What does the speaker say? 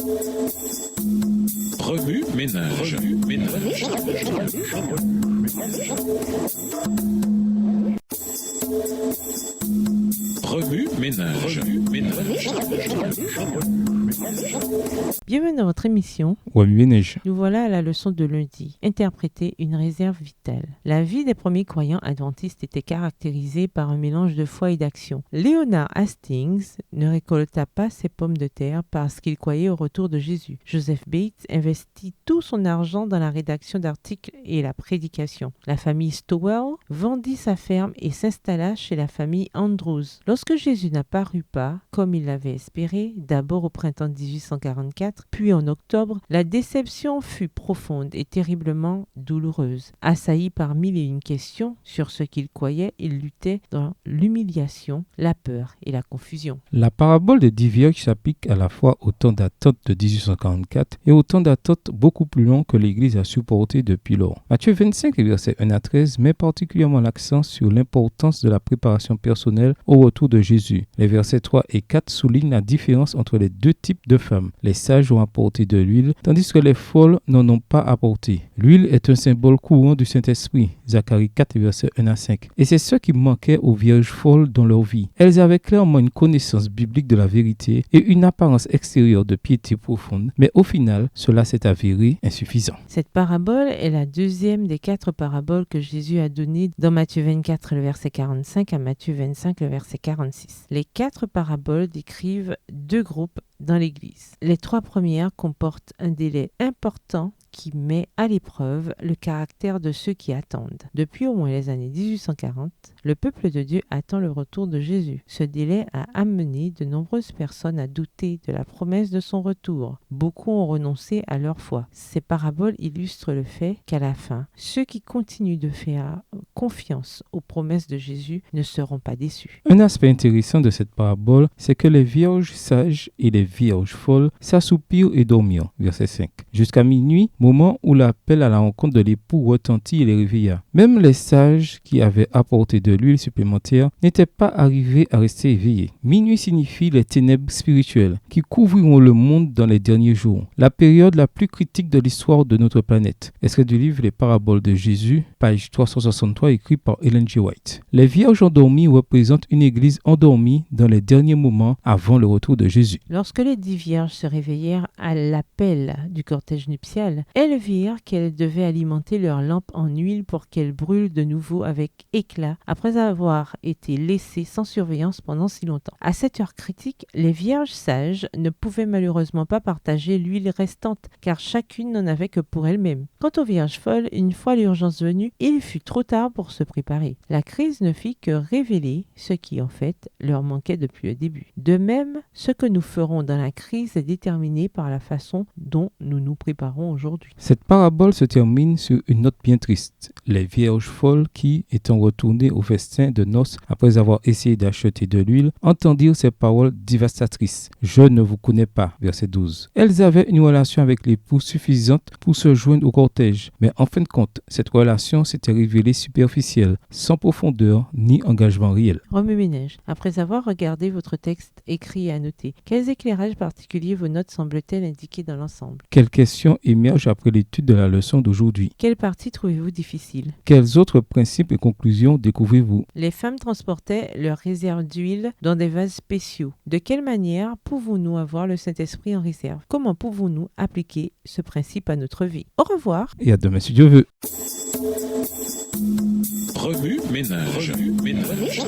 Remue ménage. Remue ménage. Bienvenue dans votre émission. Remue ménage. Nous voilà à la leçon de lundi. Interpréter une réserve vitale. La vie des premiers croyants adventistes était caractérisée par un mélange de foi et d'action. Leonard Hastings ne récolta pas ses pommes de terre parce qu'il croyait au retour de Jésus. Joseph Bates investit tout son argent dans la rédaction d'articles et la prédication. La famille Stowell vendit sa ferme et s'installa chez la famille Andrews. Lorsque Jésus n'apparut pas, comme il l'avait espéré, d'abord au printemps 1844, puis en octobre, la déception fut profonde et terriblement douloureuse. Assailli par mille et une questions sur ce qu'il croyait, il luttait dans l'humiliation, la peur et la confusion. La parabole des 10 vierges s'applique à la fois au temps d'attente de 1844 et au temps d'attente beaucoup plus long que l'Église a supporté depuis lors. Matthieu 25, versets 1 à 13, met particulièrement l'accent sur l'importance de la préparation personnelle au retour de Jésus. Les versets 3 et 4 soulignent la différence entre les deux types de femmes. Les sages ont apporté de l'huile, tandis que les folles n'en ont pas apporté. L'huile est un symbole courant du Saint-Esprit. Zacharie 4, versets 1 à 5. Et c'est ce qui manquait aux vierges folles dans leur vie. Elles avaient clairement une connaissance biblique de la vérité et une apparence extérieure de piété profonde, mais au final, cela s'est avéré insuffisant. Cette parabole est la deuxième des 4 paraboles que Jésus a données dans Matthieu 24, le verset 45 à Matthieu 25, le verset 46. Les 4 paraboles décrivent 2 groupes dans l'Église. Les 3 premières comportent un délai important qui met à l'épreuve le caractère de ceux qui attendent. Depuis au moins les années 1840, le peuple de Dieu attend le retour de Jésus. Ce délai a amené de nombreuses personnes à douter de la promesse de son retour. Beaucoup ont renoncé à leur foi. Ces paraboles illustrent le fait qu'à la fin, ceux qui continuent de faire confiance aux promesses de Jésus ne seront pas déçus. Un aspect intéressant de cette parabole, c'est que les vierges sages et les vierges folles s'assoupirent et dormirent. Verset 5. Jusqu'à minuit, moment où l'appel à la rencontre de l'époux retentit et les réveilla. Même les sages qui avaient apporté de l'huile supplémentaire n'étaient pas arrivés à rester éveillés. Minuit signifie les ténèbres spirituelles qui couvriront le monde dans les derniers jours, la période la plus critique de l'histoire de notre planète. Extrait du livre Les Paraboles de Jésus, page 363, écrit par Ellen G. White. Les vierges endormies représentent une église endormie dans les derniers moments avant le retour de Jésus. Lorsque les 10 vierges se réveillèrent à l'appel du cortège nuptial, elles virent qu'elles devaient alimenter leurs lampes en huile pour qu'elles brûlent de nouveau avec éclat après avoir été laissées sans surveillance pendant si longtemps. À cette heure critique, les vierges sages ne pouvaient malheureusement pas partager l'huile restante car chacune n'en avait que pour elle-même. Quant aux vierges folles, une fois l'urgence venue, il fut trop tard pour se préparer. La crise ne fit que révéler ce qui en fait leur manquait depuis le début. De même, ce que nous ferons dans la crise est déterminé par la façon dont nous nous préparons aujourd'hui. Cette parabole se termine sur une note bien triste. Les vierges folles qui, étant retournées au festin de noces après avoir essayé d'acheter de l'huile, entendirent ces paroles dévastatrices. « Je ne vous connais pas » verset 12. Elles avaient une relation avec l'époux suffisante pour se joindre au cortège, mais en fin de compte, cette relation s'était révélée superficielle, sans profondeur ni engagement réel. Remue ménage. Après avoir regardé votre texte écrit et annoté, quels éclairages particuliers vos notes semblent-elles indiquer dans l'ensemble? Quelles questions émergent après l'étude de la leçon d'aujourd'hui? Quelle partie trouvez-vous difficile? Quels autres principes et conclusions découvrez-vous? Les femmes transportaient leurs réserves d'huile dans des vases spéciaux. De quelle manière pouvons-nous avoir le Saint-Esprit en réserve? Comment pouvons-nous appliquer ce principe à notre vie? Au revoir. Et à demain si Dieu veut. Remue ménage. Remue ménage.